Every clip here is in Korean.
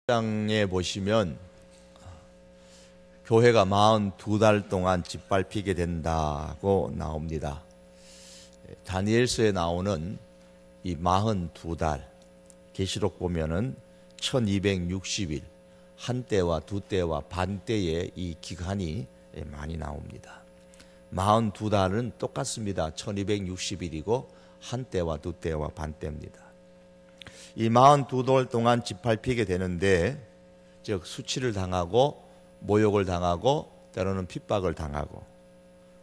장에 보시면 교회가 42달 동안 짓밟히게 된다고 나옵니다. 다니엘서에 나오는 이 42달, 계시록 보면은 1260일, 한때와 두때와 반때의 이 기간이 많이 나옵니다. 42달은 똑같습니다. 1260일이고 한때와 두때와 반때입니다. 이 42돌 동안 짓밟히게 되는데, 즉 수치를 당하고 모욕을 당하고 때로는 핍박을 당하고,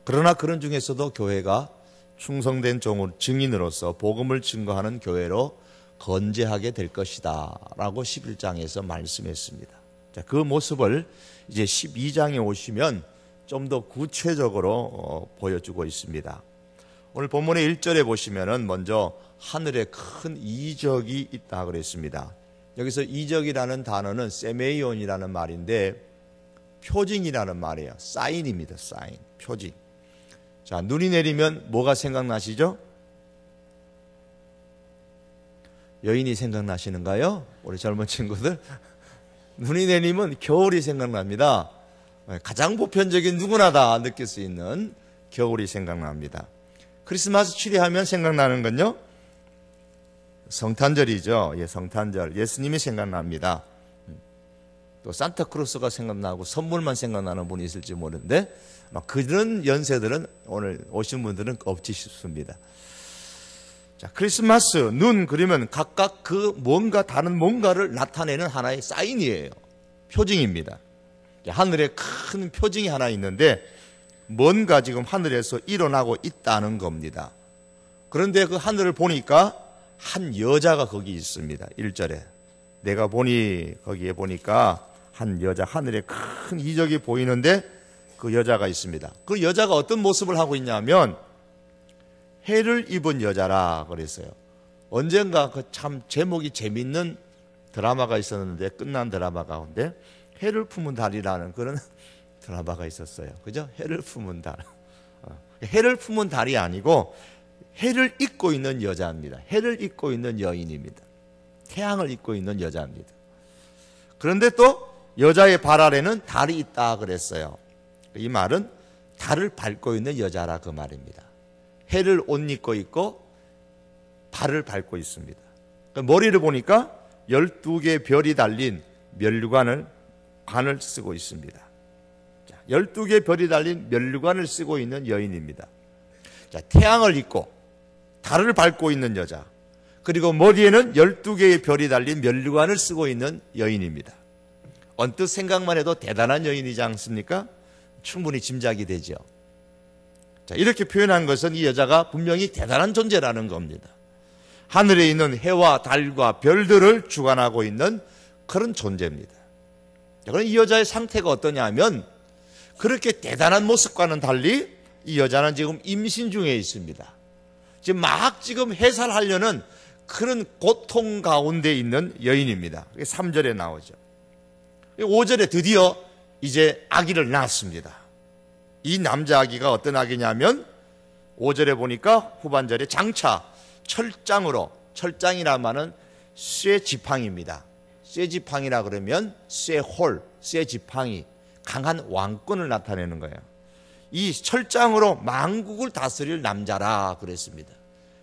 그러나 그런 중에서도 교회가 충성된 증인으로서 복음을 증거하는 교회로 건재하게 될 것이다 라고 11장에서 말씀했습니다. 자, 그 모습을 이제 12장에 오시면 좀 더 구체적으로 보여주고 있습니다. 오늘 본문의 1절에 보시면은 먼저 하늘에 큰 이적이 있다 그랬습니다. 여기서 이적이라는 단어는 세메이온이라는 말인데 표징이라는 말이에요. 사인입니다. 사인, 표징. 자, 눈이 내리면 뭐가 생각나시죠? 여인이 생각나시는가요? 우리 젊은 친구들? 눈이 내리면 겨울이 생각납니다. 가장 보편적인 누구나 다 느낄 수 있는 겨울이 생각납니다. 크리스마스 추리하면 생각나는 건요, 성탄절이죠. 예, 성탄절. 예수님이 생각납니다. 또 산타크로스가 생각나고 선물만 생각나는 분이 있을지 모르는데, 그런 연세들은 오늘 오신 분들은 없지 싶습니다. 자, 크리스마스, 눈 그리면 각각 그 뭔가 다른 뭔가를 나타내는 하나의 사인이에요. 표징입니다. 하늘에 큰 표징이 하나 있는데 뭔가 지금 하늘에서 일어나고 있다는 겁니다. 그런데 그 하늘을 보니까 한 여자가 거기 있습니다. 1절에 내가 보니, 거기에 보니까 한 여자, 하늘에 큰 이적이 보이는데 그 여자가 있습니다. 그 여자가 어떤 모습을 하고 있냐면 해를 입은 여자라 그랬어요. 언젠가 그 참 제목이 재밌는 드라마가 있었는데, 끝난 드라마 가운데 해를 품은 달이라는 그런 드라마가 있었어요. 그죠? 해를 품은 달. 해를 품은 달이 아니고 해를 입고 있는 여자입니다. 해를 입고 있는 여인입니다. 태양을 입고 있는 여자입니다. 그런데 또 여자의 발 아래는 달이 있다 그랬어요. 이 말은 달을 밟고 있는 여자라 그 말입니다. 해를 옷 입고 있고 발을 밟고 있습니다. 머리를 보니까 12개의 별이 달린 면류관을 쓰고 있습니다. 12개의 별이 달린 면류관을 쓰고 있는 여인입니다. 자, 태양을 입고 달을 밟고 있는 여자, 그리고 머리에는 12개의 별이 달린 면류관을 쓰고 있는 여인입니다. 언뜻 생각만 해도 대단한 여인이지 않습니까? 충분히 짐작이 되죠. 자, 이렇게 표현한 것은 이 여자가 분명히 대단한 존재라는 겁니다. 하늘에 있는 해와 달과 별들을 주관하고 있는 그런 존재입니다. 그럼 이 여자의 상태가 어떠냐 하면, 그렇게 대단한 모습과는 달리 이 여자는 지금 임신 중에 있습니다. 지금 해산하려는 그런 고통 가운데 있는 여인입니다. 3절에 나오죠. 5절에 드디어 이제 아기를 낳았습니다. 이 남자 아기가 어떤 아기냐면 5절에 보니까 후반절에 장차 철장으로, 철장이라는 말은 쇠지팡이입니다. 쇠지팡이라 그러면 쇠홀, 쇠지팡이, 강한 왕권을 나타내는 거예요. 이 철장으로 만국을 다스릴 남자라 그랬습니다.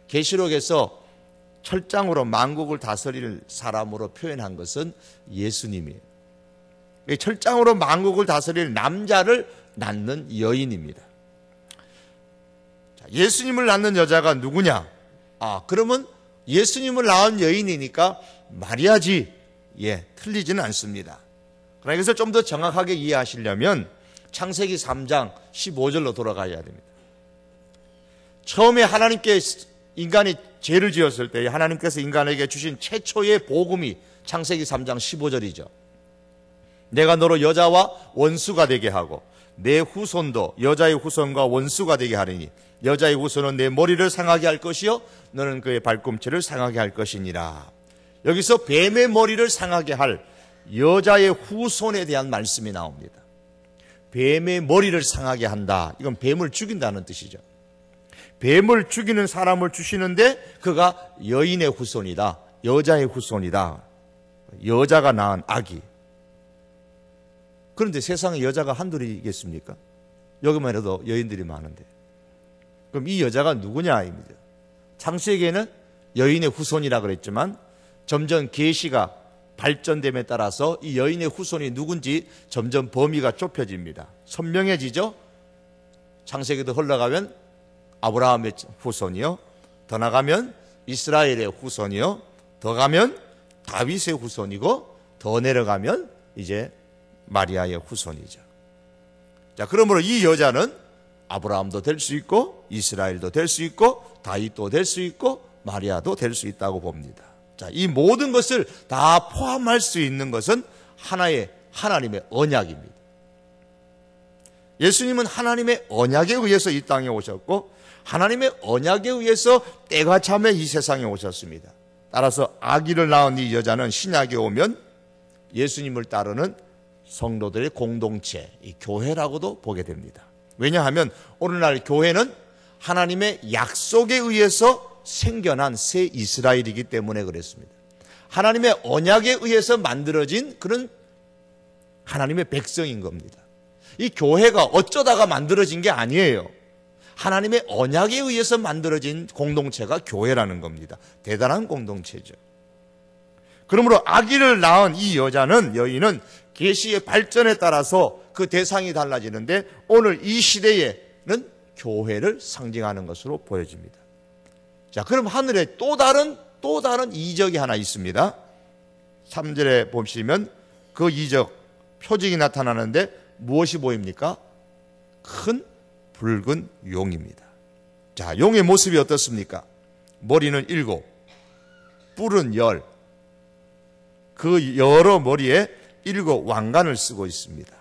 계시록에서 철장으로 만국을 다스릴 사람으로 표현한 것은 예수님이에요. 철장으로 만국을 다스릴 남자를 낳는 여인입니다. 예수님을 낳는 여자가 누구냐? 그러면 예수님을 낳은 여인이니까 마리아지. 예, 틀리지는 않습니다. 그러나 이것을 좀 더 정확하게 이해하시려면 창세기 3장 15절로 돌아가야 됩니다. 처음에 하나님께 인간이 죄를 지었을 때 하나님께서 인간에게 주신 최초의 복음이 창세기 3장 15절이죠. 내가 너로 여자와 원수가 되게 하고 내 후손도 여자의 후손과 원수가 되게 하리니 여자의 후손은 내 머리를 상하게 할 것이요 너는 그의 발꿈치를 상하게 할 것이니라. 여기서 뱀의 머리를 상하게 할 여자의 후손에 대한 말씀이 나옵니다. 뱀의 머리를 상하게 한다. 이건 뱀을 죽인다는 뜻이죠. 뱀을 죽이는 사람을 주시는데 그가 여인의 후손이다. 여자의 후손이다. 여자가 낳은 아기. 그런데 세상에 여자가 한둘이겠습니까? 여기만 해도 여인들이 많은데. 그럼 이 여자가 누구냐 입니다. 창세기에는 여인의 후손이라 그랬지만 점점 계시가 발전됨에 따라서 이 여인의 후손이 누군지 점점 범위가 좁혀집니다. 선명해지죠. 창세기도 흘러가면 아브라함의 후손이요, 더 나가면 이스라엘의 후손이요, 더 가면 다윗의 후손이고, 더 내려가면 이제 마리아의 후손이죠. 자, 그러므로 이 여자는 아브라함도 될 수 있고, 이스라엘도 될 수 있고, 다윗도 될 수 있고, 마리아도 될 수 있다고 봅니다. 자, 이 모든 것을 다 포함할 수 있는 것은 하나님의 언약입니다. 예수님은 하나님의 언약에 의해서 이 땅에 오셨고, 하나님의 언약에 의해서 때가 참에 이 세상에 오셨습니다. 따라서 아기를 낳은 이 여자는 신약에 오면 예수님을 따르는 성도들의 공동체, 이 교회라고도 보게 됩니다. 왜냐하면 오늘날 교회는 하나님의 약속에 의해서 생겨난 새 이스라엘이기 때문에 그랬습니다. 하나님의 언약에 의해서 만들어진 그런 하나님의 백성인 겁니다. 이 교회가 어쩌다가 만들어진 게 아니에요. 하나님의 언약에 의해서 만들어진 공동체가 교회라는 겁니다. 대단한 공동체죠. 그러므로 아기를 낳은 이 여인은 계시의 발전에 따라서 그 대상이 달라지는데 오늘 이 시대에는 교회를 상징하는 것으로 보여집니다. 자, 그럼 하늘에 또 다른 이적이 하나 있습니다. 3절에 보시면 그 이적 표징이 나타나는데 무엇이 보입니까? 큰 붉은 용입니다. 자, 용의 모습이 어떻습니까? 머리는 7, 뿔은 10. 그 여러 머리에 7 왕관을 쓰고 있습니다.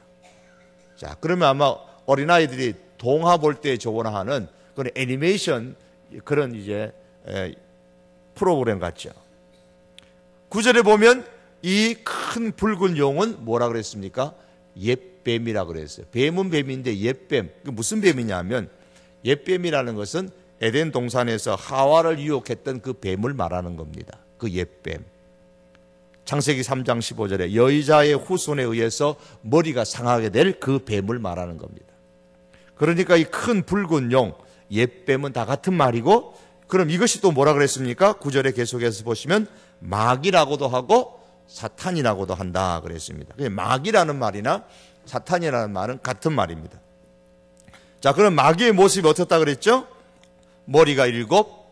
자, 그러면 아마 어린아이들이 동화 볼 때 좋아하는 그런 애니메이션 그런 이제 프로그램 같죠. 9절에 보면 이 큰 붉은 용은 뭐라 그랬습니까? 옛뱀이라 그랬어요. 뱀은 뱀인데 옛뱀. 무슨 뱀이냐면 옛뱀이라는 것은 에덴 동산에서 하와를 유혹했던 그 뱀을 말하는 겁니다. 그 옛뱀. 창세기 3장 15절에 여의자의 후손에 의해서 머리가 상하게 될 그 뱀을 말하는 겁니다. 그러니까 이 큰 붉은 용, 옛뱀은 다 같은 말이고, 그럼 이것이 또 뭐라 그랬습니까? 9절에 계속해서 보시면 마귀라고도 하고 사탄이라고도 한다 그랬습니다. 마귀라는 말이나 사탄이라는 말은 같은 말입니다. 자, 그럼 마귀의 모습이 어떻다 그랬죠? 머리가 7,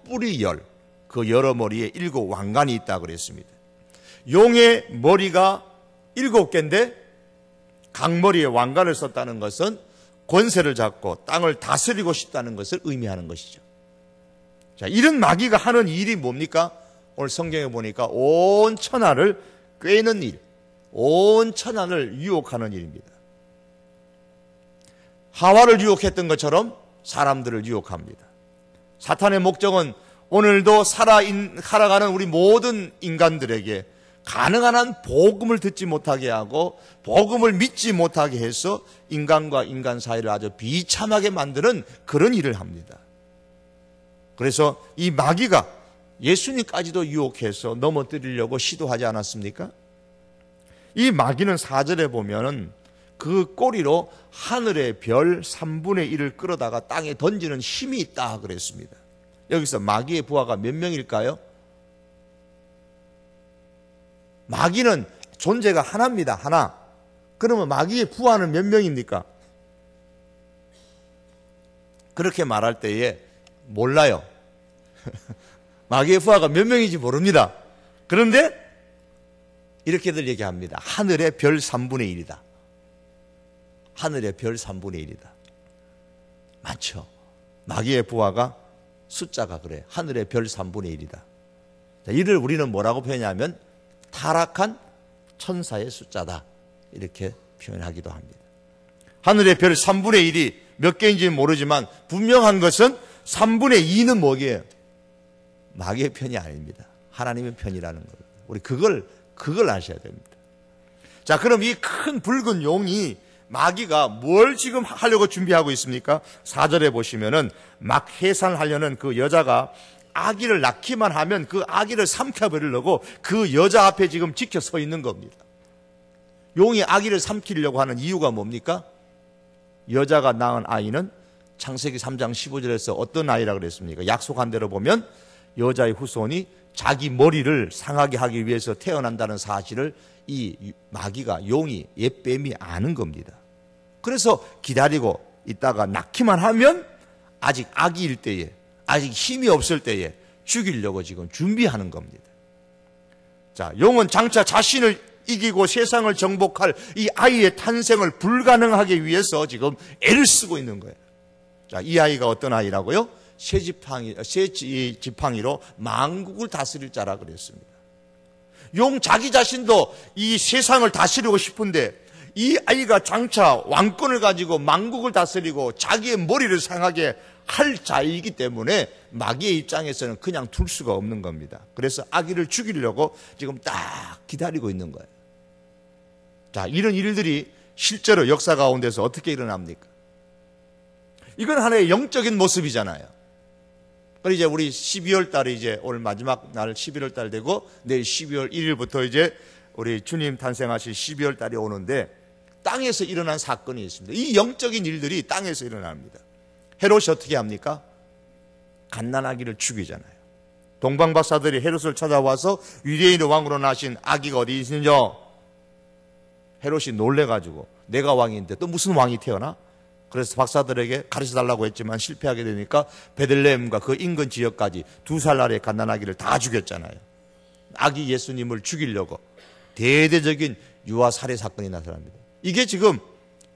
뿔이 10. 그 여러 머리에 7 왕관이 있다 그랬습니다. 용의 머리가 7개인데 각머리에 왕관을 썼다는 것은 권세를 잡고 땅을 다스리고 싶다는 것을 의미하는 것이죠. 자, 이런 마귀가 하는 일이 뭡니까? 오늘 성경에 보니까 온 천하를 꿰는 일, 온 천하를 유혹하는 일입니다. 하와를 유혹했던 것처럼 사람들을 유혹합니다. 사탄의 목적은 오늘도 살아가는 우리 모든 인간들에게 가능한 한 복음을 듣지 못하게 하고 복음을 믿지 못하게 해서 인간과 인간 사이를 아주 비참하게 만드는 그런 일을 합니다. 그래서 이 마귀가 예수님까지도 유혹해서 넘어뜨리려고 시도하지 않았습니까? 이 마귀는 4절에 보면은 그 꼬리로 하늘의 별 3분의 1을 끌어다가 땅에 던지는 힘이 있다 그랬습니다. 여기서 마귀의 부하가 몇 명일까요? 마귀는 존재가 하나입니다. 하나. 그러면 마귀의 부하는 몇 명입니까? 그렇게 말할 때에 몰라요. 마귀의 부하가 몇 명인지 모릅니다. 그런데 이렇게들 얘기합니다. 하늘의 별 3분의 1이다. 하늘의 별 3분의 1이다. 맞죠? 마귀의 부하가 숫자가 그래. 하늘의 별 3분의 1이다. 자, 이를 우리는 뭐라고 표현하면 타락한 천사의 숫자다. 이렇게 표현하기도 합니다. 하늘의 별 3분의 1이 몇 개인지는 모르지만 분명한 것은 3분의 2는 뭐게요? 마귀의 편이 아닙니다. 하나님의 편이라는 걸. 우리 그걸 아셔야 됩니다. 자, 그럼 이 큰 붉은 용이 마귀가 뭘 지금 하려고 준비하고 있습니까? 4절에 보시면은 막 해산하려는 그 여자가 아기를 낳기만 하면 그 아기를 삼켜버리려고 그 여자 앞에 지금 지켜 서 있는 겁니다. 용이 아기를 삼키려고 하는 이유가 뭡니까? 여자가 낳은 아이는 창세기 3장 15절에서 어떤 아이라 그랬습니까? 약속한 대로 보면 여자의 후손이 자기 머리를 상하게 하기 위해서 태어난다는 사실을 이 마귀가, 용이, 옛뱀이 아는 겁니다. 그래서 기다리고 있다가 낳기만 하면 아직 아기일 때에, 아직 힘이 없을 때에 죽이려고 지금 준비하는 겁니다. 자, 용은 장차 자신을 이기고 세상을 정복할 이 아이의 탄생을 불가능하게 위해서 지금 애를 쓰고 있는 거예요. 자, 이 아이가 어떤 아이라고요? 새 지팡이로 만국을 다스릴 자라 그랬습니다. 용 자기 자신도 이 세상을 다스리고 싶은데 이 아이가 장차 왕권을 가지고 만국을 다스리고 자기의 머리를 상하게 할 자이기 때문에 마귀의 입장에서는 그냥 둘 수가 없는 겁니다. 그래서 아기를 죽이려고 지금 딱 기다리고 있는 거예요. 자, 이런 일들이 실제로 역사 가운데서 어떻게 일어납니까? 이건 하나의 영적인 모습이잖아요. 그리고 이제 우리 12월 달에 이제 오늘 마지막 날 11월 달 되고 내일 12월 1일부터 이제 우리 주님 탄생하실 12월 달이 오는데 땅에서 일어난 사건이 있습니다. 이 영적인 일들이 땅에서 일어납니다. 헤롯이 어떻게 합니까? 갓난아기를 죽이잖아요. 동방박사들이 헤롯을 찾아와서 유대인의 왕으로 나신 아기가 어디 있느냐? 헤롯이 놀래가지고 내가 왕인데 또 무슨 왕이 태어나? 그래서 박사들에게 가르쳐달라고 했지만 실패하게 되니까 베들레헴과 그 인근 지역까지 2살 아래 갓난아기를 다 죽였잖아요. 아기 예수님을 죽이려고 대대적인 유아 살해 사건이 나타납니다. 이게 지금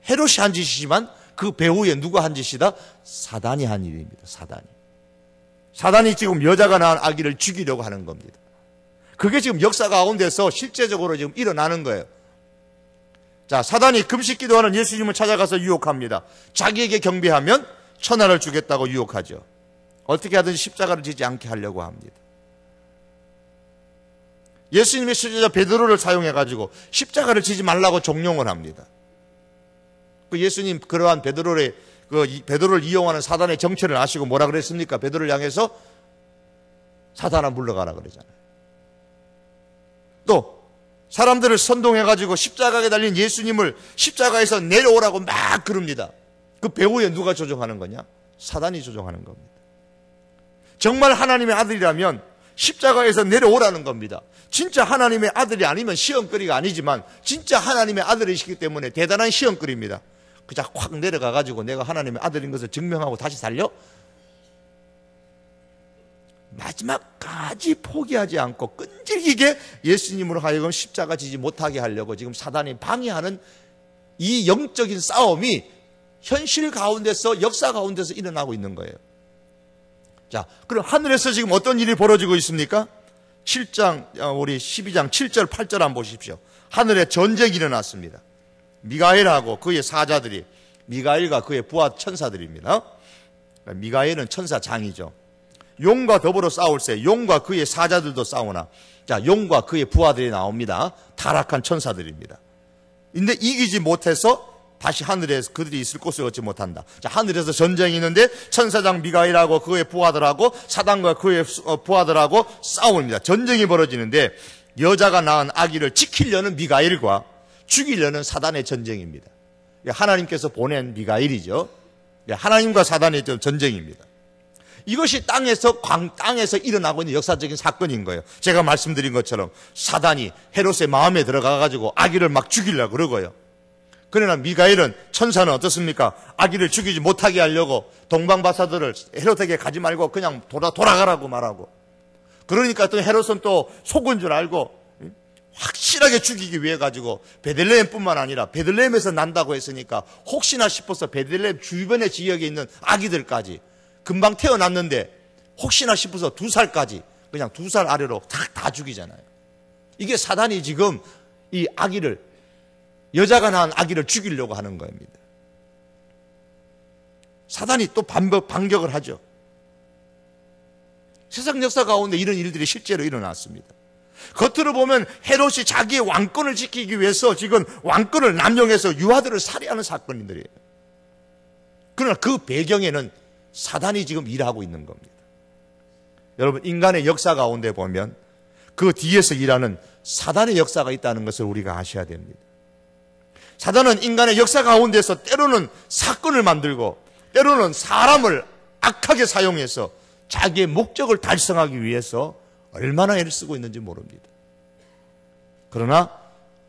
헤롯이 한 짓이지만 그 배후에 누가 한 짓이다? 사단이 한 일입니다. 사단이 지금 여자가 낳은 아기를 죽이려고 하는 겁니다. 그게 지금 역사 가운데서 실제적으로 지금 일어나는 거예요. 자, 사단이 금식 기도하는 예수님을 찾아가서 유혹합니다. 자기에게 경배하면 천하를 주겠다고 유혹하죠. 어떻게 하든지 십자가를 지지 않게 하려고 합니다. 예수님의 수제자 베드로를 사용해가지고 십자가를 지지 말라고 종용을 합니다. 그 예수님 그러한 베드로를 이용하는 사단의 정체를 아시고 뭐라 그랬습니까? 베드로를 향해서 사단아 물러가라 그러잖아요. 또 사람들을 선동해가지고 십자가에 달린 예수님을 십자가에서 내려오라고 막 그럽니다. 그 배후에 누가 조종하는 거냐? 사단이 조종하는 겁니다. 정말 하나님의 아들이라면 십자가에서 내려오라는 겁니다. 진짜 하나님의 아들이 아니면 시험거리가 아니지만 진짜 하나님의 아들이시기 때문에 대단한 시험거리입니다. 그냥 확 내려가가지고 내가 하나님의 아들인 것을 증명하고 다시 살려? 마지막까지 포기하지 않고 끈질기게 예수님으로 하여금 십자가 지지 못하게 하려고 지금 사단이 방해하는 이 영적인 싸움이 현실 가운데서 역사 가운데서 일어나고 있는 거예요. 자, 그럼 하늘에서 지금 어떤 일이 벌어지고 있습니까? 7장 우리 12장 7절 8절 한번 보십시오. 하늘에 전쟁이 일어났습니다. 미가엘하고 그의 사자들이, 미가엘과 그의 부하 천사들입니다. 미가엘은 천사장이죠. 용과 더불어 싸울세 용과 그의 사자들도 싸우나. 자, 용과 그의 부하들이 나옵니다. 타락한 천사들입니다. 근데 이기지 못해서 다시 하늘에서 그들이 있을 곳을 얻지 못한다. 자, 하늘에서 전쟁이 있는데 천사장 미가엘하고 그의 부하들하고 사단과 그의 부하들하고 싸웁니다. 전쟁이 벌어지는데 여자가 낳은 아기를 지키려는 미가엘과 죽이려는 사단의 전쟁입니다. 하나님께서 보낸 미가엘이죠. 하나님과 사단의 전쟁입니다. 이것이 땅에서 일어나고 있는 역사적인 사건인 거예요. 제가 말씀드린 것처럼 사단이 헤롯의 마음에 들어가가지고 아기를 막 죽이려고 그러고요. 그러나 미가엘은, 천사는 어떻습니까? 아기를 죽이지 못하게 하려고 동방박사들을 헤롯에게 가지 말고 그냥 돌아가라고 말하고, 그러니까 또 헤롯은 또 속은 줄 알고 확실하게 죽이기 위해 가지고 베들레헴뿐만 아니라 베들레헴에서 난다고 했으니까 혹시나 싶어서 베들레헴 주변의 지역에 있는 아기들까지 금방 태어났는데 혹시나 싶어서 2살까지 그냥 2살 아래로 다 죽이잖아요. 이게 사단이 지금 이 아기를, 여자가 낳은 아기를 죽이려고 하는 겁니다. 사단이 또 반격을 하죠. 세상 역사 가운데 이런 일들이 실제로 일어났습니다. 겉으로 보면 헤롯이 자기의 왕권을 지키기 위해서 지금 왕권을 남용해서 유아들을 살해하는 사건들이에요. 그러나 그 배경에는 사단이 지금 일하고 있는 겁니다. 여러분, 인간의 역사 가운데 보면 그 뒤에서 일하는 사단의 역사가 있다는 것을 우리가 아셔야 됩니다. 사단은 인간의 역사 가운데서 때로는 사건을 만들고 때로는 사람을 악하게 사용해서 자기의 목적을 달성하기 위해서 얼마나 애를 쓰고 있는지 모릅니다. 그러나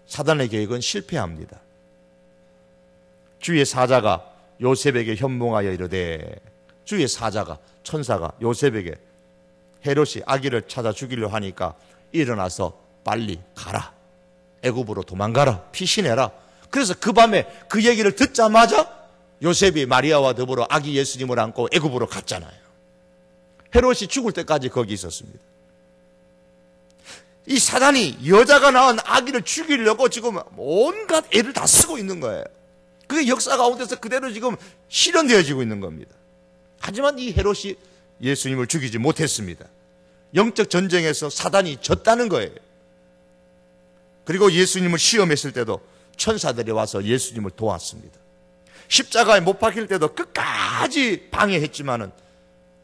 사단의 계획은 실패합니다. 주의 사자가 요셉에게 현몽하여 이르되, 주의 사자가, 천사가 요셉에게 헤롯이 아기를 찾아 죽이려 하니까 일어나서 빨리 가라, 애굽으로 도망가라, 피신해라. 그래서 그 밤에 그 얘기를 듣자마자 요셉이 마리아와 더불어 아기 예수님을 안고 애굽으로 갔잖아요. 헤롯이 죽을 때까지 거기 있었습니다. 이 사단이 여자가 낳은 아기를 죽이려고 지금 온갖 애를 다 쓰고 있는 거예요. 그게 역사 가운데서 그대로 지금 실현되어지고 있는 겁니다. 하지만 이 헤롯이 예수님을 죽이지 못했습니다. 영적 전쟁에서 사단이 졌다는 거예요. 그리고 예수님을 시험했을 때도 천사들이 와서 예수님을 도왔습니다. 십자가에 못 박힐 때도 끝까지 방해했지만은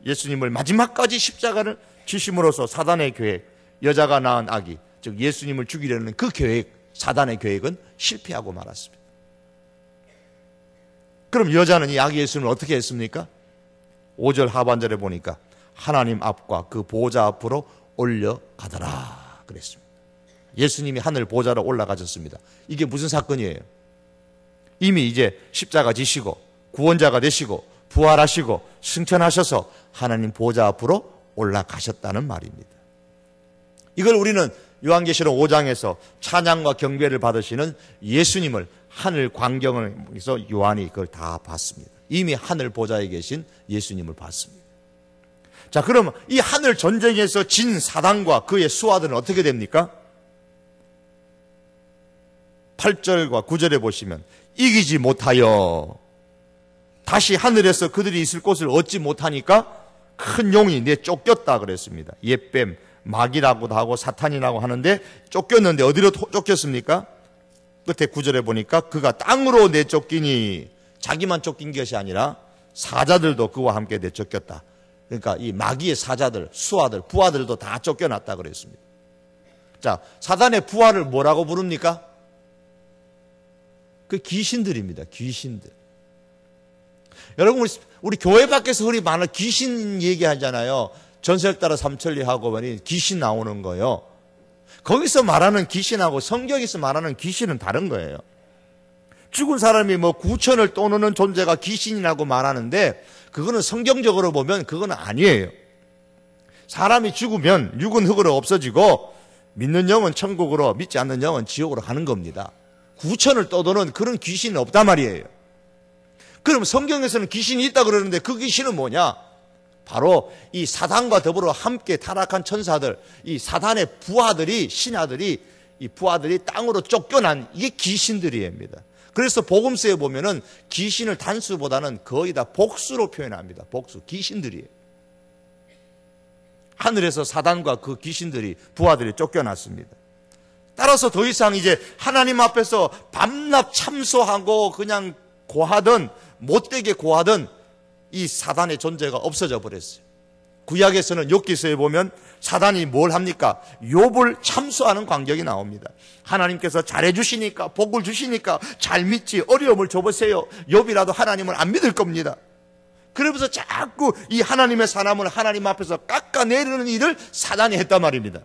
예수님을 마지막까지 십자가를 지심으로써 사단의 계획, 여자가 낳은 아기, 즉 예수님을 죽이려는 그 계획, 사단의 계획은 실패하고 말았습니다. 그럼 여자는 이 아기 예수님을 어떻게 했습니까? 5절 하반절에 보니까 하나님 앞과 그 보좌 앞으로 올려가더라 그랬습니다. 예수님이 하늘 보좌로 올라가셨습니다. 이게 무슨 사건이에요? 이미 이제 십자가 지시고 구원자가 되시고 부활하시고 승천하셔서 하나님 보좌 앞으로 올라가셨다는 말입니다. 이걸 우리는 요한계시록 5장에서 찬양과 경배를 받으시는 예수님을 하늘 광경에서 요한이 그걸 다 봤습니다. 이미 하늘 보좌에 계신 예수님을 봤습니다. 자, 그럼 이 하늘 전쟁에서 진 사단과 그의 수하들은 어떻게 됩니까? 8절과 9절에 보시면 이기지 못하여 다시 하늘에서 그들이 있을 곳을 얻지 못하니까 큰 용이 내쫓겼다 그랬습니다. 옛뱀, 마귀라고도 하고 사탄이라고 하는데 쫓겼는데 어디로 쫓겼습니까? 끝에 9절에 보니까 그가 땅으로 내쫓기니, 자기만 쫓긴 것이 아니라 사자들도 그와 함께 내쫓겼다. 그러니까 이 마귀의 사자들, 수하들, 부하들도 다 쫓겨났다 그랬습니다. 자, 사단의 부하를 뭐라고 부릅니까? 그 귀신들입니다. 귀신들. 여러분, 우리 교회 밖에서 우리 많은 귀신 얘기하잖아요. 전설 따라 삼천리 하고 말이 귀신 나오는 거요. 거기서 말하는 귀신하고 성경에서 말하는 귀신은 다른 거예요. 죽은 사람이 뭐 9천을 떠누는 존재가 귀신이라고 말하는데 그거는 성경적으로 보면 그건 아니에요. 사람이 죽으면 육은 흙으로 없어지고 믿는 영은 천국으로, 믿지 않는 영은 지옥으로 가는 겁니다. 9천을 떠도는 그런 귀신은 없단 말이에요. 그럼 성경에서는 귀신이 있다 그러는데 그 귀신은 뭐냐? 바로 이 사단과 더불어 함께 타락한 천사들, 이 사단의 부하들이, 신하들이, 이 부하들이 땅으로 쫓겨난 이게 귀신들입니다. 그래서 복음서에 보면은 귀신을 단수보다는 거의 다 복수로 표현합니다. 복수, 귀신들이에요. 하늘에서 사단과 그 귀신들이, 부하들이 쫓겨났습니다. 따라서 더 이상 이제 하나님 앞에서 밤낮 참소하고 그냥 고하던, 못되게 고하던 이 사단의 존재가 없어져 버렸어요. 구약에서는 욥기서에 보면 사단이 뭘 합니까? 욥을 참소하는 광경이 나옵니다. 하나님께서 잘해주시니까, 복을 주시니까 잘 믿지, 어려움을 줘보세요. 욥이라도 하나님을 안 믿을 겁니다. 그러면서 자꾸 이 하나님의 사람을 하나님 앞에서 깎아내리는 일을 사단이 했단 말입니다.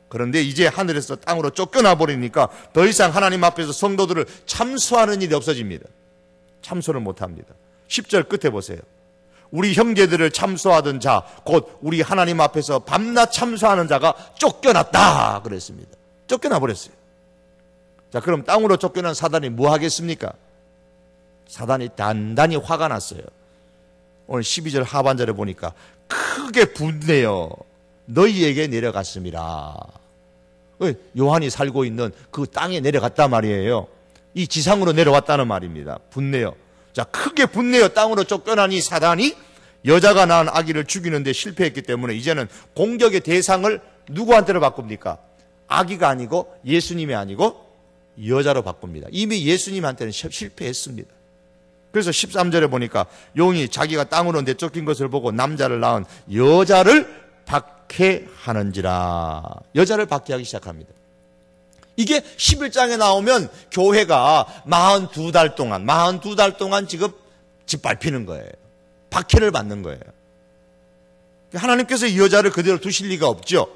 그런데 이제 하늘에서 땅으로 쫓겨나 버리니까 더 이상 하나님 앞에서 성도들을 참소하는 일이 없어집니다. 참소를 못합니다. 10절 끝에 보세요. 우리 형제들을 참소하던 자, 곧 우리 하나님 앞에서 밤낮 참소하는 자가 쫓겨났다 그랬습니다. 쫓겨나 버렸어요. 자, 그럼 땅으로 쫓겨난 사단이 뭐 하겠습니까? 사단이 단단히 화가 났어요. 오늘 12절 하반절에 보니까 크게 분내어 너희에게 내려갔습니다. 요한이 살고 있는 그 땅에 내려갔단 말이에요. 이 지상으로 내려왔다는 말입니다. 분내어. 자, 크게 분내어 땅으로 쫓겨난 이 사단이 여자가 낳은 아기를 죽이는데 실패했기 때문에 이제는 공격의 대상을 누구한테로 바꿉니까? 아기가 아니고 예수님이 아니고 여자로 바꿉니다. 이미 예수님한테는 실패했습니다. 그래서 13절에 보니까 용이 자기가 땅으로 내쫓긴 것을 보고 남자를 낳은 여자를 박해하는지라. 여자를 박해하기 시작합니다. 이게 11장에 나오면 교회가 42달 동안 지금 짓밟히는 거예요. 박해를 받는 거예요. 하나님께서 이 여자를 그대로 두실 리가 없죠.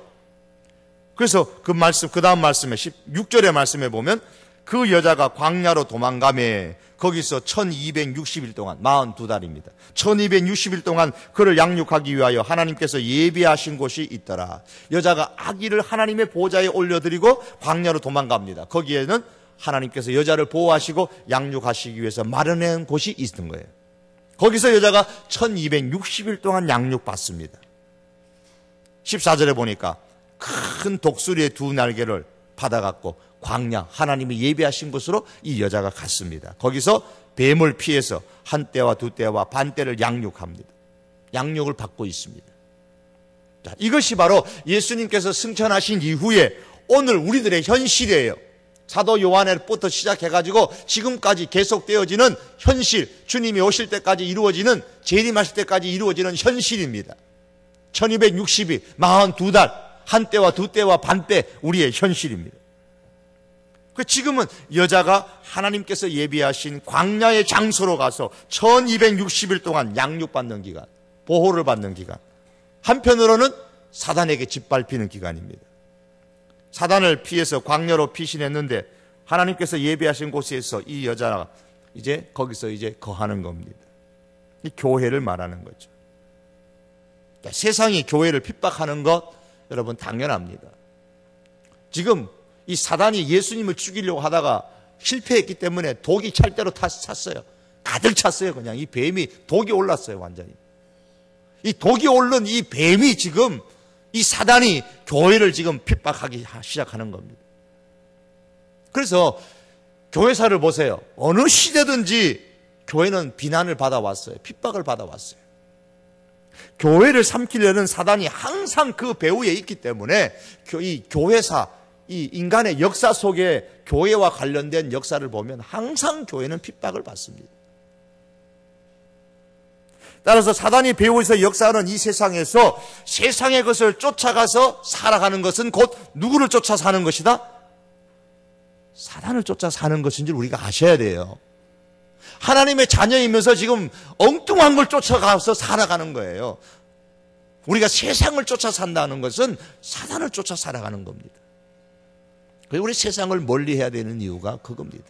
그래서 그 다음 말씀에 16절의 말씀에 보면 그 여자가 광야로 도망가매 거기서 1260일 동안 42달입니다. 1260일 동안 그를 양육하기 위하여 하나님께서 예비하신 곳이 있더라. 여자가 아기를 하나님의 보좌에 올려드리고 광야로 도망갑니다. 거기에는 하나님께서 여자를 보호하시고 양육하시기 위해서 마련한 곳이 있는 거예요. 거기서 여자가 1260일 동안 양육받습니다. 14절에 보니까 큰 독수리의 두 날개를 받아갖고 광야, 하나님이 예비하신 곳으로 이 여자가 갔습니다. 거기서 뱀을 피해서 한 때와 두 때와 반 때를 양육합니다. 양육을 받고 있습니다. 자, 이것이 바로 예수님께서 승천하신 이후에 오늘 우리들의 현실이에요. 사도 요한에부터 시작해가지고 지금까지 계속되어지는 현실, 주님이 오실 때까지 이루어지는, 재림하실 때까지 이루어지는 현실입니다. 1260일, 42달, 한 때와 두 때와 반 때 우리의 현실입니다. 지금은 여자가 하나님께서 예비하신 광야의 장소로 가서 1260일 동안 양육받는 기간, 보호를 받는 기간, 한편으로는 사단에게 짓밟히는 기간입니다. 사단을 피해서 광야로 피신했는데 하나님께서 예비하신 곳에서 이 여자가 이제 거기서 이제 거하는 겁니다. 이 교회를 말하는 거죠. 그러니까 세상이 교회를 핍박하는 것 여러분 당연합니다. 지금 이 사단이 예수님을 죽이려고 하다가 실패했기 때문에 독이 찰대로 찼어요. 가득 찼어요. 그냥 이 뱀이 독이 올랐어요. 완전히. 이 독이 오른 이 뱀이 지금 이 사단이 교회를 지금 핍박하기 시작하는 겁니다. 그래서 교회사를 보세요. 어느 시대든지 교회는 비난을 받아왔어요. 핍박을 받아왔어요. 교회를 삼키려는 사단이 항상 그 배후에 있기 때문에 이 교회사, 이 인간의 역사 속에 교회와 관련된 역사를 보면 항상 교회는 핍박을 받습니다. 따라서 사단이 배후에서 역사하는 이 세상에서 세상의 것을 쫓아가서 살아가는 것은 곧 누구를 쫓아 사는 것이다? 사단을 쫓아 사는 것인 줄 우리가 아셔야 돼요. 하나님의 자녀이면서 지금 엉뚱한 걸 쫓아가서 살아가는 거예요. 우리가 세상을 쫓아 산다는 것은 사단을 쫓아 살아가는 겁니다. 그래서 우리 세상을 멀리해야 되는 이유가 그겁니다.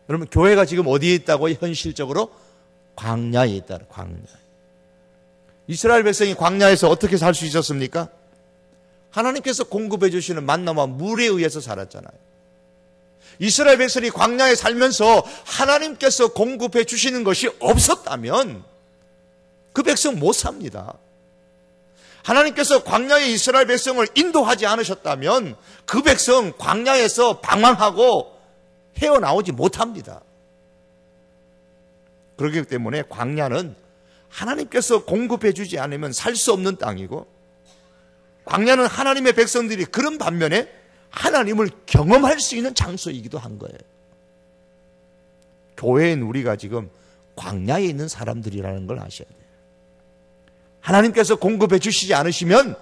여러분, 교회가 지금 어디에 있다고? 현실적으로 광야에 있다. 광야. 이스라엘 백성이 광야에서 어떻게 살 수 있었습니까? 하나님께서 공급해 주시는 만나와 물에 의해서 살았잖아요. 이스라엘 백성이 광야에 살면서 하나님께서 공급해 주시는 것이 없었다면 그 백성 못 삽니다. 하나님께서 광야에 이스라엘 백성을 인도하지 않으셨다면 그 백성 광야에서 방황하고 헤어나오지 못합니다. 그렇기 때문에 광야는 하나님께서 공급해 주지 않으면 살 수 없는 땅이고, 광야는 하나님의 백성들이 그런 반면에 하나님을 경험할 수 있는 장소이기도 한 거예요. 교회인 우리가 지금 광야에 있는 사람들이라는 걸 아셔야 돼요. 하나님께서 공급해 주시지 않으시면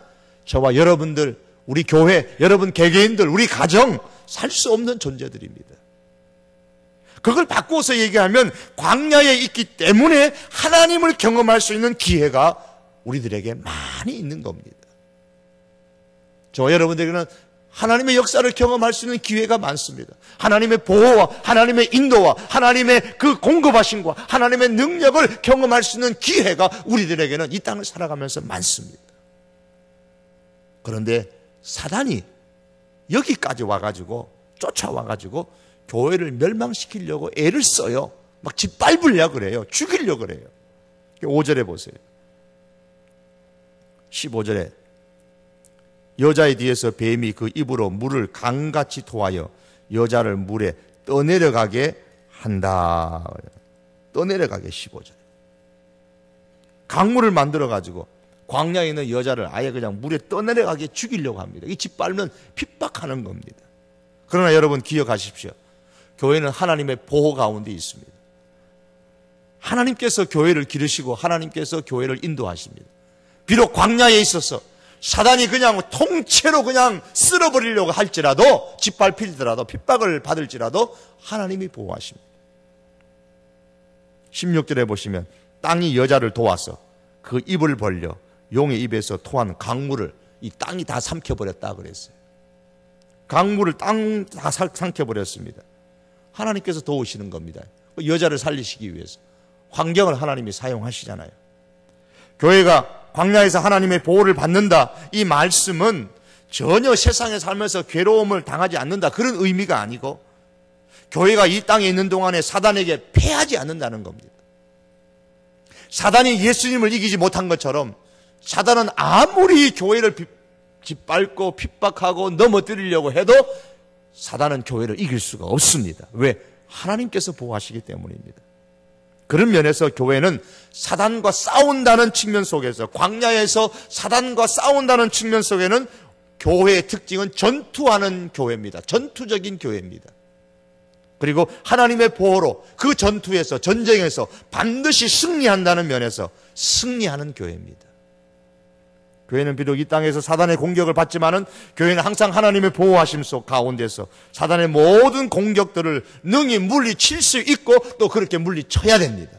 저와 여러분들, 우리 교회, 여러분 개개인들, 우리 가정 살 수 없는 존재들입니다. 그걸 바꾸어서 얘기하면 광야에 있기 때문에 하나님을 경험할 수 있는 기회가 우리들에게 많이 있는 겁니다. 저와 여러분들에게는 하나님의 역사를 경험할 수 있는 기회가 많습니다. 하나님의 보호와 하나님의 인도와 하나님의 그 공급하심과 하나님의 능력을 경험할 수 있는 기회가 우리들에게는 이 땅을 살아가면서 많습니다. 그런데 사단이 여기까지 와가지고 쫓아와가지고 교회를 멸망시키려고 애를 써요. 막 짓밟으려고 그래요. 죽이려고 그래요. 5절에 보세요. 15절에 여자의 뒤에서 뱀이 그 입으로 물을 강같이 토하여 여자를 물에 떠내려가게 한다. 떠내려가게. 15절에 강물을 만들어가지고 광야에 있는 여자를 아예 그냥 물에 떠내려가게 죽이려고 합니다. 이 짓밟으면 핍박하는 겁니다. 그러나 여러분 기억하십시오. 교회는 하나님의 보호 가운데 있습니다. 하나님께서 교회를 기르시고 하나님께서 교회를 인도하십니다. 비록 광야에 있어서 사단이 그냥 통째로 그냥 쓸어버리려고 할지라도, 짓밟힐지라도, 핍박을 받을지라도 하나님이 보호하십니다. 16절에 보시면 땅이 여자를 도와서 그 입을 벌려 용의 입에서 토한 강물을 이 땅이 다 삼켜버렸다 그랬어요. 강물을 땅 다 삼켜버렸습니다. 하나님께서 도우시는 겁니다. 여자를 살리시기 위해서 환경을 하나님이 사용하시잖아요. 교회가 광야에서 하나님의 보호를 받는다, 이 말씀은 전혀 세상에 살면서 괴로움을 당하지 않는다 그런 의미가 아니고, 교회가 이 땅에 있는 동안에 사단에게 패하지 않는다는 겁니다. 사단이 예수님을 이기지 못한 것처럼 사단은 아무리 교회를 짓밟고 핍박하고 넘어뜨리려고 해도 사단은 교회를 이길 수가 없습니다. 왜? 하나님께서 보호하시기 때문입니다. 그런 면에서 교회는 사단과 싸운다는 측면 속에서, 광야에서 사단과 싸운다는 측면 속에는 교회의 특징은 전투하는 교회입니다. 전투적인 교회입니다. 그리고 하나님의 보호로 그 전투에서, 전쟁에서 반드시 승리한다는 면에서 승리하는 교회입니다. 교회는 비록 이 땅에서 사단의 공격을 받지만은 교회는 항상 하나님의 보호하심 속 가운데서 사단의 모든 공격들을 능히 물리칠 수 있고 또 그렇게 물리쳐야 됩니다.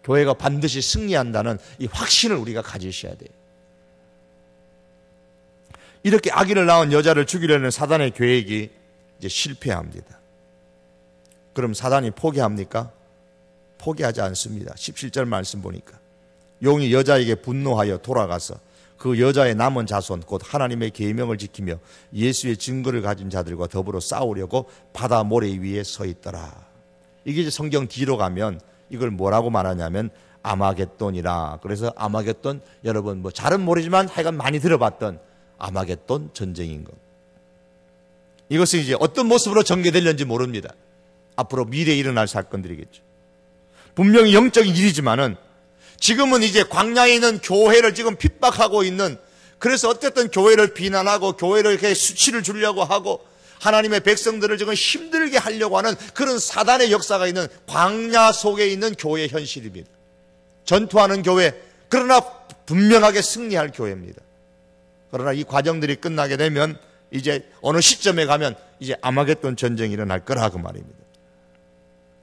교회가 반드시 승리한다는 이 확신을 우리가 가지셔야 돼요. 이렇게 아기를 낳은 여자를 죽이려는 사단의 계획이 이제 실패합니다. 그럼 사단이 포기합니까? 포기하지 않습니다. 17절 말씀 보니까 용이 여자에게 분노하여 돌아가서 그 여자의 남은 자손 곧 하나님의 계명을 지키며 예수의 증거를 가진 자들과 더불어 싸우려고 바다 모래 위에 서 있더라. 이게 이제 성경 뒤로 가면 이걸 뭐라고 말하냐면 아마겟돈이라. 그래서 아마겟돈, 여러분 뭐 잘은 모르지만 하여간 많이 들어봤던 아마겟돈 전쟁인 것. 이것은 이제 어떤 모습으로 전개될는지 모릅니다. 앞으로 미래에 일어날 사건들이겠죠. 분명히 영적인 일이지만은 지금은 이제 광야에 있는 교회를 지금 핍박하고 있는, 그래서 어쨌든 교회를 비난하고 교회를 이렇게 수치를 주려고 하고 하나님의 백성들을 지금 힘들게 하려고 하는 그런 사단의 역사가 있는 광야 속에 있는 교회의 현실입니다. 전투하는 교회, 그러나 분명하게 승리할 교회입니다. 그러나 이 과정들이 끝나게 되면 이제 어느 시점에 가면 이제 아마겟돈 전쟁이 일어날 거라 그 말입니다.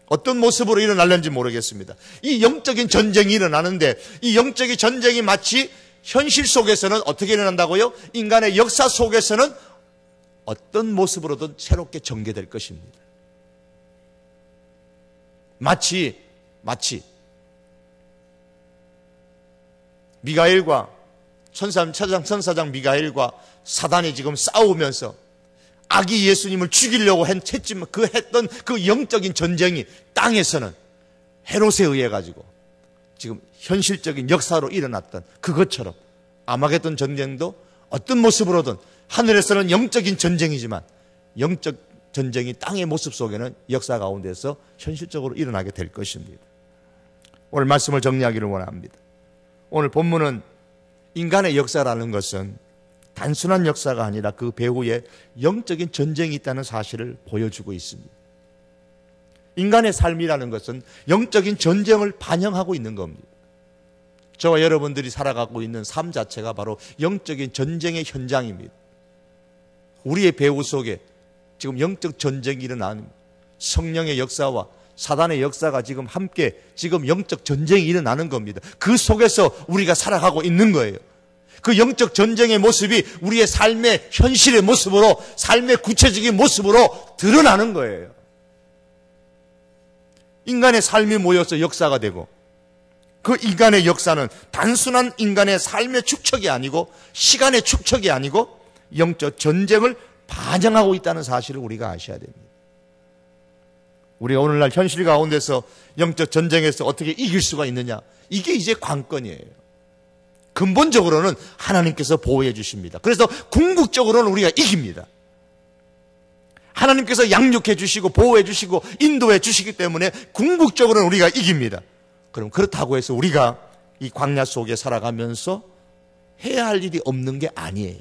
어떤 모습으로 일어날는지 모르겠습니다. 이 영적인 전쟁이 일어나는데 이 영적인 전쟁이 마치 현실 속에서는 어떻게 일어난다고요? 인간의 역사 속에서는 어떤 모습으로든 새롭게 전개될 것입니다. 마치 미가엘과 천사장 미가엘과 사단이 지금 싸우면서 아기 예수님을 죽이려고 했지만 했던 그 영적인 전쟁이 땅에서는 헤롯에 의해 가지고 지금 현실적인 역사로 일어났던 그것처럼 아마겟돈 전쟁도 어떤 모습으로든 하늘에서는 영적인 전쟁이지만 영적 전쟁이 땅의 모습 속에는 역사 가운데서 현실적으로 일어나게 될 것입니다. 오늘 말씀을 정리하기를 원합니다. 오늘 본문은 인간의 역사라는 것은 단순한 역사가 아니라 그 배후에 영적인 전쟁이 있다는 사실을 보여주고 있습니다. 인간의 삶이라는 것은 영적인 전쟁을 반영하고 있는 겁니다. 저와 여러분들이 살아가고 있는 삶 자체가 바로 영적인 전쟁의 현장입니다. 우리의 배후 속에 지금 영적 전쟁이 일어나는, 성령의 역사와 사단의 역사가 지금 함께 지금 영적 전쟁이 일어나는 겁니다. 그 속에서 우리가 살아가고 있는 거예요. 그 영적 전쟁의 모습이 우리의 삶의 현실의 모습으로, 삶의 구체적인 모습으로 드러나는 거예요. 인간의 삶이 모여서 역사가 되고, 그 인간의 역사는 단순한 인간의 삶의 축적이 아니고 시간의 축적이 아니고 영적 전쟁을 반영하고 있다는 사실을 우리가 아셔야 됩니다. 우리가 오늘날 현실 가운데서 영적 전쟁에서 어떻게 이길 수가 있느냐, 이게 이제 관건이에요. 근본적으로는 하나님께서 보호해 주십니다. 그래서 궁극적으로는 우리가 이깁니다. 하나님께서 양육해 주시고 보호해 주시고 인도해 주시기 때문에 궁극적으로는 우리가 이깁니다. 그럼 그렇다고 해서 우리가 이 광야 속에 살아가면서 해야 할 일이 없는 게 아니에요.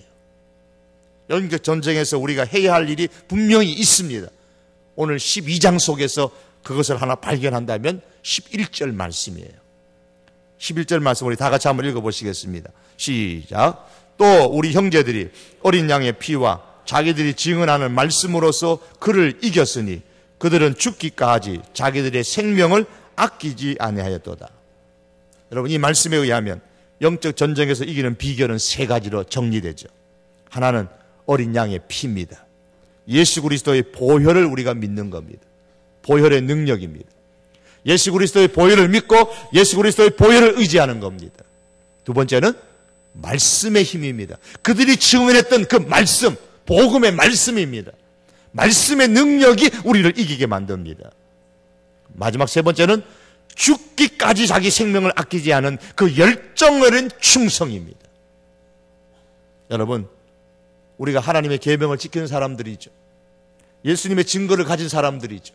영적 전쟁에서 우리가 해야 할 일이 분명히 있습니다. 오늘 12장 속에서 그것을 하나 발견한다면 11절 말씀이에요. 11절 말씀 우리 다 같이 한번 읽어보시겠습니다. 시작. 또 우리 형제들이 어린 양의 피와 자기들이 증언하는 말씀으로서 그를 이겼으니 그들은 죽기까지 자기들의 생명을 아끼지 아니하였도다. 여러분, 이 말씀에 의하면 영적 전쟁에서 이기는 비결은 세 가지로 정리되죠. 하나는 어린 양의 피입니다. 예수 그리스도의 보혈을 우리가 믿는 겁니다. 보혈의 능력입니다. 예수 그리스도의 보혈을 믿고 예수 그리스도의 보혈을 의지하는 겁니다. 두 번째는 말씀의 힘입니다. 그들이 증언했던 그 말씀, 복음의 말씀입니다. 말씀의 능력이 우리를 이기게 만듭니다. 마지막 세 번째는 죽기까지 자기 생명을 아끼지 않은 그 열정어린 충성입니다. 여러분, 우리가 하나님의 계명을 지키는 사람들이죠. 예수님의 증거를 가진 사람들이죠.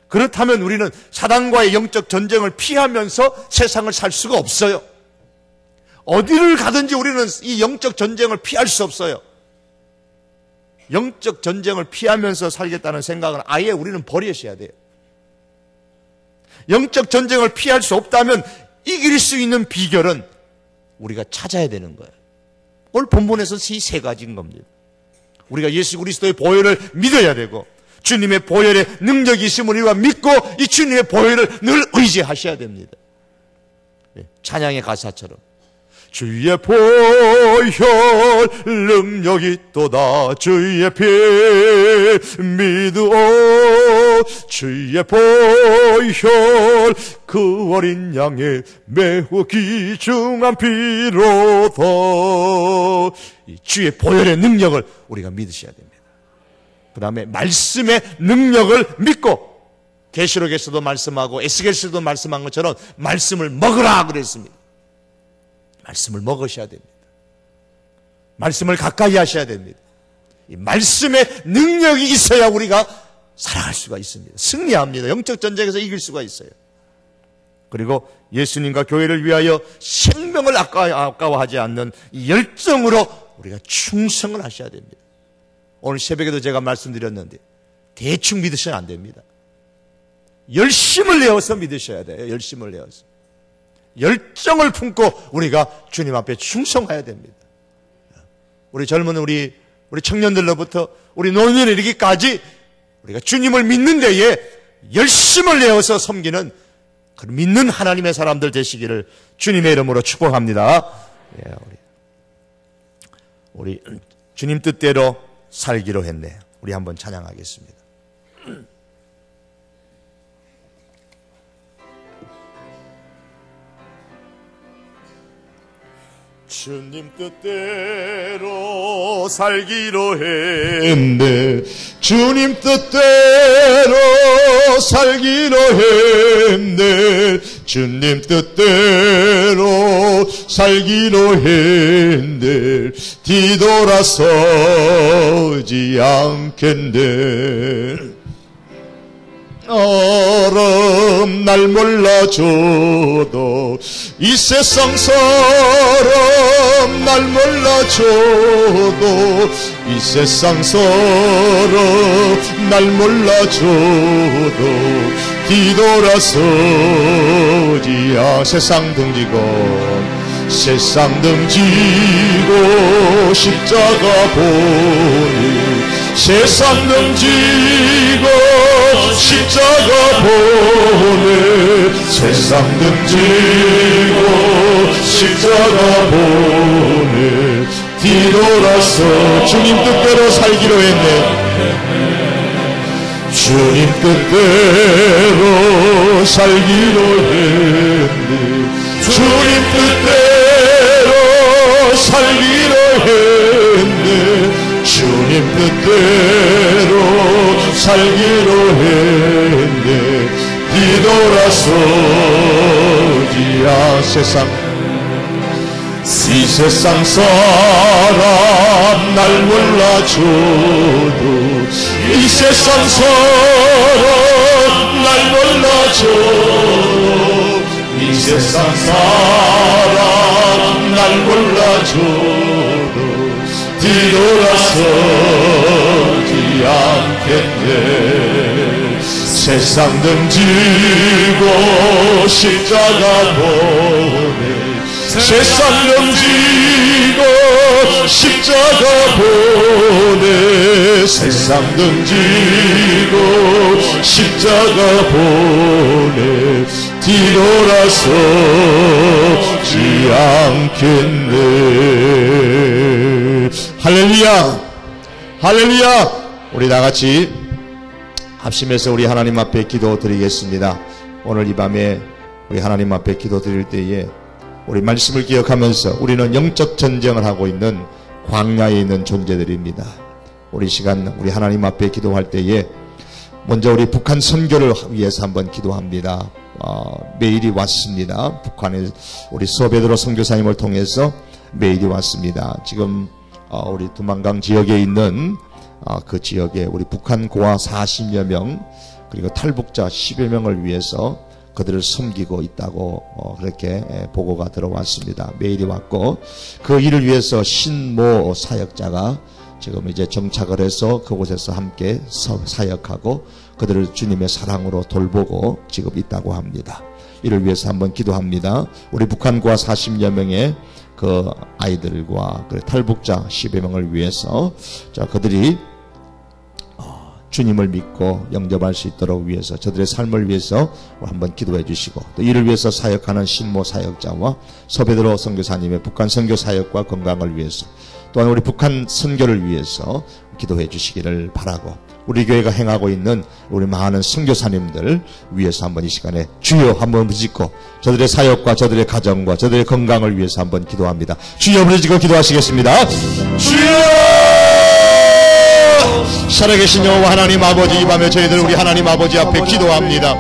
그렇다면 우리는 사단과의 영적 전쟁을 피하면서 세상을 살 수가 없어요. 어디를 가든지 우리는 이 영적 전쟁을 피할 수 없어요. 영적 전쟁을 피하면서 살겠다는 생각은 아예 우리는 버리셔야 돼요. 영적 전쟁을 피할 수 없다면 이길 수 있는 비결은 우리가 찾아야 되는 거예요. 오늘 본문에서 이 세 가지인 겁니다. 우리가 예수 그리스도의 보혈을 믿어야 되고 주님의 보혈의 능력이 있음을 우리가 믿고 이 주님의 보혈을 늘 의지하셔야 됩니다. 찬양의 가사처럼 주의 보혈 능력이 있도다 주의 피 믿으오 주의 보혈 그 어린 양의 매우 귀중한 피로다. 주의 보혈의 능력을 우리가 믿으셔야 됩니다. 그 다음에 말씀의 능력을 믿고 계시록에서도 말씀하고 에스겔서도 말씀한 것처럼 말씀을 먹으라 그랬습니다. 말씀을 먹으셔야 됩니다. 말씀을 가까이 하셔야 됩니다. 이 말씀의 능력이 있어야 우리가 살아갈 수가 있습니다. 승리합니다. 영적 전쟁에서 이길 수가 있어요. 그리고 예수님과 교회를 위하여 생명을 아까워하지 않는 이 열정으로 우리가 충성을 하셔야 됩니다. 오늘 새벽에도 제가 말씀드렸는데 대충 믿으셔는 안 됩니다. 열심을 내어서 믿으셔야 돼요. 열심을 내어서. 열정을 품고 우리가 주님 앞에 충성해야 됩니다. 우리 젊은 우리 청년들로부터 우리 노년에 이르기까지 우리가 주님을 믿는 데에 열심을 내어서 섬기는 그 믿는 하나님의 사람들 되시기를 주님의 이름으로 축복합니다. 우리 주님 뜻대로 살기로 했네. 우리 한번 찬양하겠습니다. 주님 뜻대로 살기로 했네. 주님 뜻대로 살기로 했네. 주님 뜻대로 살기로 했네. 뒤돌아서지 않겠네. 어름 날 몰라줘도 이 세상 사람 날 몰라줘도 이 세상 사람 날 몰라줘도 뒤돌아서지 세상 등지고 십자가 보니 세상 등지고 십자가 보네. 세상 등지고 십자가 보네. 뒤돌아서 주님 뜻대로 살기로 했네. 주님 뜻대로 살기로 했네. 주님 뜻대로 살기로 했네. 주님 뜻대로 살기로 했네. 뒤돌아서지 이 세상 사람 날 몰라줘도 이 세상 사람 날 몰라줘도 이 세상 사람 날 몰라줘도 뒤돌아서지 않겠네. 세상 등지고 십자가 보내 세상 등지고 십자가 보내 세상 등지고 십자가 보내 뒤돌아서지 않겠네. 할렐루야, 할렐루야. 우리 다같이 합심해서 우리 하나님 앞에 기도 드리겠습니다. 오늘 이 밤에 우리 하나님 앞에 기도 드릴 때에 우리 말씀을 기억하면서 우리는 영적 전쟁을 하고 있는 광야에 있는 존재들입니다. 우리 시간 우리 하나님 앞에 기도할 때에 먼저 우리 북한 선교를 위해서 한번 기도합니다. 메일이 왔습니다. 북한에 우리 수베드로 선교사님을 통해서 메일이 왔습니다. 지금 우리 두만강 지역에 있는 그 지역에 우리 북한 고아 40여 명 그리고 탈북자 10여 명을 위해서 그들을 섬기고 있다고 그렇게 보고가 들어왔습니다. 메일이 왔고 그 일을 위해서 신모 사역자가 지금 이제 정착을 해서 그곳에서 함께 사역하고 그들을 주님의 사랑으로 돌보고 지금 있다고 합니다. 이를 위해서 한번 기도합니다. 우리 북한 고아 40여 명의 그 아이들과 그 탈북자 10여 명을 위해서 자 그들이 주님을 믿고 영접할 수 있도록 위해서 저들의 삶을 위해서 한번 기도해 주시고 또 이를 위해서 사역하는 신모 사역자와 서베드로 선교사님의 북한 선교 사역과 건강을 위해서 또한 우리 북한 선교를 위해서 기도해 주시기를 바라고 우리 교회가 행하고 있는 우리 많은 선교사님들 위해서 한번 이 시간에 주여 한번 부르짖고 저들의 사역과 저들의 가정과 저들의 건강을 위해서 한번 기도합니다. 주여 부르짖고 기도하시겠습니다. 주여! 살아계신 여호와 하나님 아버지, 이 밤에 저희들 우리 하나님 아버지 앞에 기도합니다.